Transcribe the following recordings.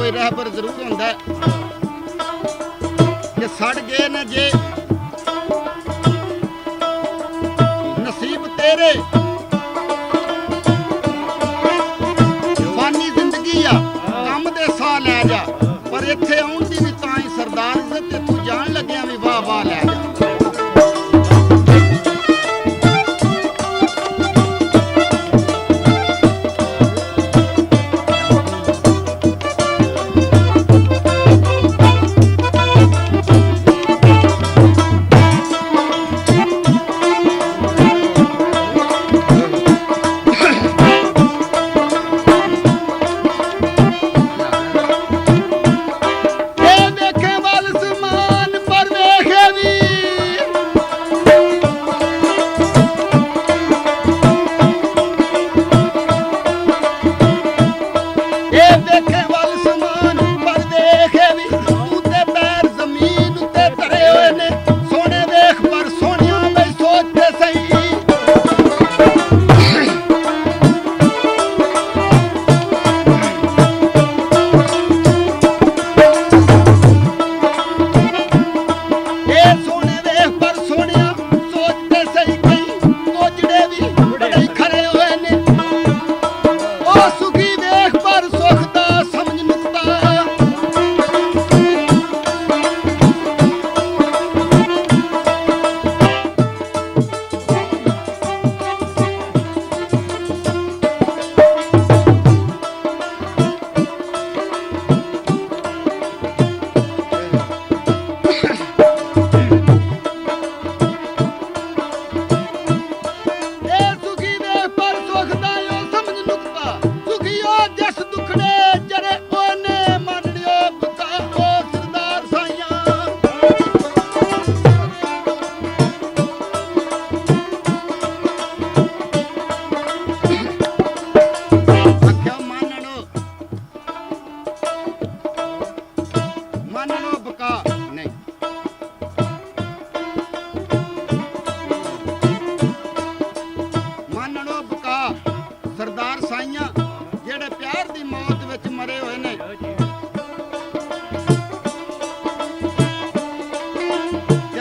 कोई रहबर जरूर होंदा कि सड़ गए न जे नसीब तेरे फानी जिंदगी आ कम दे साह लै जा पर इत्थे आउण दी भी तां ही सरदार इज्जत तू जान लग्या भी वाह वाह लै जा सरदार साइयां जेड़े प्यार दी मौत विच मरे होए ने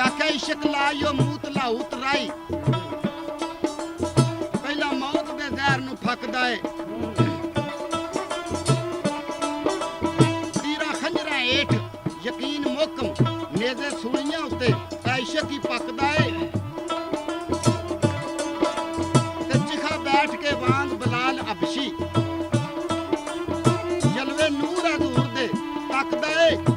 आखे इश्क लाइयो मूत लाहूत राई पहला मौत दे जहर नू फकदा है तीरा खंजरा हेठ यकीन मोकम नेज़े सुनियां उत्ते इश्क ही पकदा है बैठ के वांग बलाल अबशी जलवे नूर हजूर दे तकदा है